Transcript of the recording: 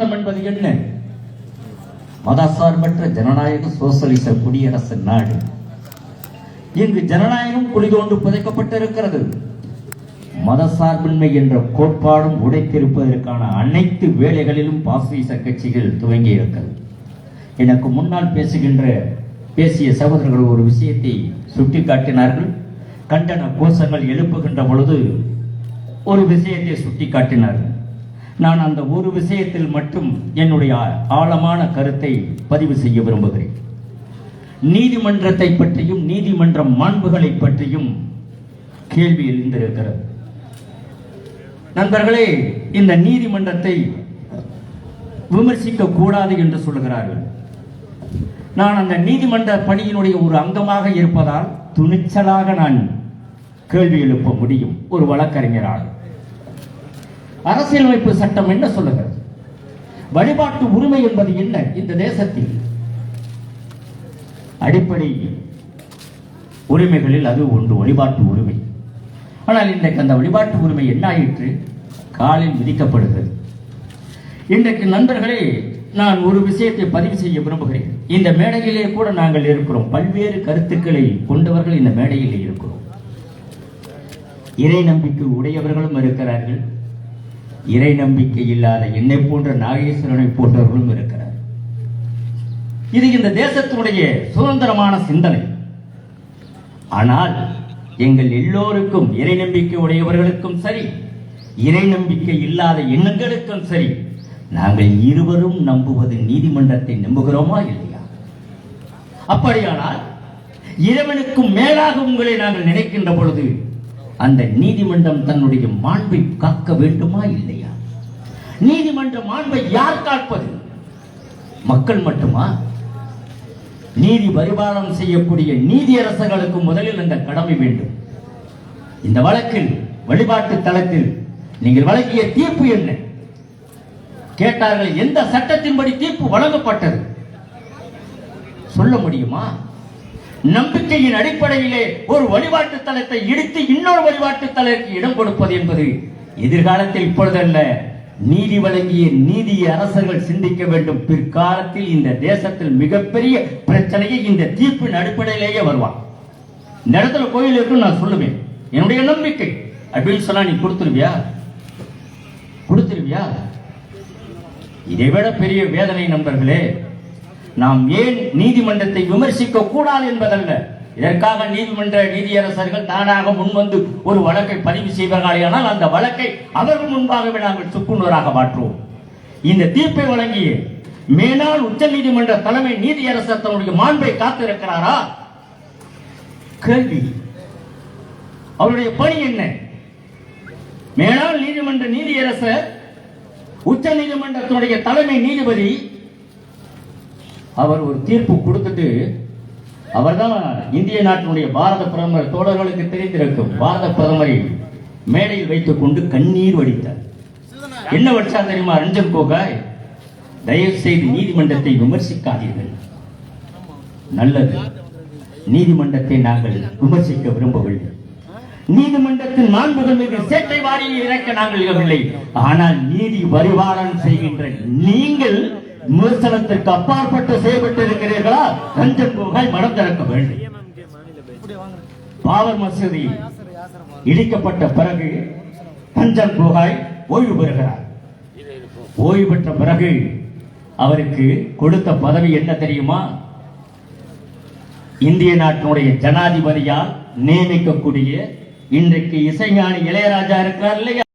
என்பது என்ன? மதசார்பற்ற ஜனநாயக சோசலிச குடியரசு நாடு. இங்கு ஜனநாயகம் குளிதோண்டு புதைக்கப்பட்டிருக்கிறது. மதசார்பின்மை என்ற கோட்பாடும் உடைத்திருப்பதற்கான அனைத்து வேலைகளிலும் பாசிச கட்சிகள் துவங்கி இருக்கிறது. எனக்கு முன்னால் பேசிய சகோதரர்கள் ஒரு விஷயத்தை சுட்டிக்காட்டினார்கள். கண்டன கோஷங்கள் எழுப்புகின்ற பொழுது ஒரு விஷயத்தை சுட்டிக்காட்டினார்கள். நான் அந்த ஒரு விஷயத்தில் மட்டும் என்னுடைய ஆழமான கருத்தை பதிவு செய்ய விரும்புகிறேன். நீதிமன்றத்தை பற்றியும் நீதிமன்ற மாண்புகளை பற்றியும் கேள்வி எழுந்திருக்கிறது. நண்பர்களே, இந்த நீதிமன்றத்தை விமர்சிக்க கூடாது என்று சொல்கிறார்கள். நான் அந்த நீதிமன்ற பணியினுடைய ஒரு அங்கமாக இருப்பதால் துணிச்சலாக நான் கேள்வி எழுப்ப முடியும். ஒரு வழக்கறிஞராக அரசியலமைப்பு சட்டம் என்ன சொல்லுகிறது? வழிபாட்டு உரிமை என்பது என்ன? இந்த தேசத்தில் அடிப்படை உரிமைகளில் அது ஒன்று, வழிபாட்டு உரிமை. ஆனால் இன்றைக்கு அந்த வழிபாட்டு உரிமை என்ன ஆயிற்று? காலில் விதிக்கப்படுகிறது. இன்றைக்கு நண்பர்களே, நான் ஒரு விஷயத்தை பதிவு செய்ய விரும்புகிறேன். இந்த மேடையிலே கூட நாங்கள் இருக்கிறோம். பல்வேறு கருத்துக்களை கொண்டவர்கள் இந்த மேடையில் இருக்கிறோம். இறை நம்பிக்கை உடையவர்களும் இருக்கிறார்கள். இறை நம்பிக்கை இல்லாத என்னை போன்ற நாகேஸ்வரனை போன்றவர்களும் இருக்கிறார். இது இந்த தேசத்தினுடைய சுதந்திரமான சிந்தனை. ஆனால் எங்கள் எல்லோருக்கும், இறை நம்பிக்கை உடையவர்களுக்கும் சரி, இறை நம்பிக்கை இல்லாத எண்ணங்களுக்கும் சரி, நாங்கள் இருவரும் நம்புவது நீதிமன்றத்தை நம்புகிறோமா இல்லையா? அப்படியானால் இறைவனுக்கும் மேலாக உங்களை நாங்கள் நினைக்கின்ற பொழுது அந்த நீதிமன்றம் தன்னுடைய மாண்பை காக்க வேண்டுமா இல்லையா? நீதிமன்ற மாண்பை யார் காப்பது? மக்கள் மட்டுமா? நீதி பரிபாலனம் செய்யக்கூடிய நீதியரசர்களுக்கு முதலில் அந்த கடமை வேண்டும். இந்த வழக்கில், வழிபாட்டு தளத்தில் நீங்கள் வழங்கிய தீர்ப்பு என்ன கேட்டார்கள். எந்த சட்டத்தின்படி தீர்ப்பு வழங்கப்பட்டது சொல்ல முடியுமா? நம்பிக்கையின் அடிப்படையிலே ஒரு வழிபாட்டு தலத்தை இடித்து இன்னொரு வழிபாட்டு தலத்திற்கு இடம் கொடுப்பது என்பது எதிர்காலத்தில் இப்பொழுதல்ல, நீதி வழங்கிய நீதி அரசர்கள் சிந்திக்க வேண்டும். பிற்காலத்தில் இந்த தேசத்தில் மிகப்பெரிய பிரச்சனையை இந்த தீர்ப்பின் அடிப்படையிலேயே வருவான். இந்த இடத்துல கோயில் இருக்கு நான் சொல்லுவேன், என்னுடைய நம்பிக்கை அப்படின்னு சொன்னா நீ கொடுத்துருவியா? இதைவிட பெரிய வேதனை நண்பர்களே, நாம் ஏன் நீதிமன்றத்தை விமர்சிக்க கூடாது என்பதல்ல. இதற்காக நீதிமன்ற நீதியரசர்கள் தானாக முன்வந்து ஒரு வழக்கை பதிவு செய்வார்களானால் அந்த வழக்கை அவர்கள் முன்பாகவே நாங்கள் சுக்குநூறாக மாற்றுவோம். இந்த தீர்ப்பை வழங்கிய மேலாள் உச்ச நீதிமன்ற தலைமை நீதியரசர் தன்னுடைய மாண்பை காத்திருக்கிறாரா? கேள்வி. அவருடைய பணி என்ன? மேலாள் நீதிமன்ற நீதியரசர், உச்ச நீதிமன்றத்தினுடைய தலைமை நீதிபதி, அவர் ஒரு தீர்ப்பு கொடுத்துட்டு, அவர்தான் இந்திய நாட்டினுடைய பாரத பிரதமர், தோழர்களுக்கு தெரிந்திருக்கும், பாரத பிரதமரை மேடையில் வைத்துக் கொண்டு கண்ணீர் வடித்தார். என்ன வச்சா தெரியுமா? ரஞ்சன் கோகாய், தயவு செய்து நீதிமன்றத்தை விமர்சிக்காதீர்கள். நல்லது, நீதிமன்றத்தை நாங்கள் விமர்சிக்க விரும்பவில்லை. நீதிமன்றத்தின் மாண்புகள் மீது சேட்டை வாரி இறக்க நாங்கள் இல்லை. ஆனால் நீதி பரிபாலனம் செய்கின்ற நீங்கள் விமர்சனத்திற்கு அப்பாற்பட்டு செய்யப்பட்டிருக்கிறீர்களா? ரஞ்சன் கோகாய் மனம் திறக்க வேண்டும். பாபர் மசூதி இடிக்கப்பட்ட பிறகு ரஞ்சன் கோகாய் ஓய்வு பெறுகிறார். ஓய்வு பெற்ற பிறகு அவருக்கு கொடுத்த பதவி என்ன தெரியுமா? இந்திய நாட்டினுடைய ஜனாதிபதியால் நியமிக்கக்கூடிய, இன்றைக்கு இசைஞானி இளையராஜா இருக்கிறார் இல்லையா?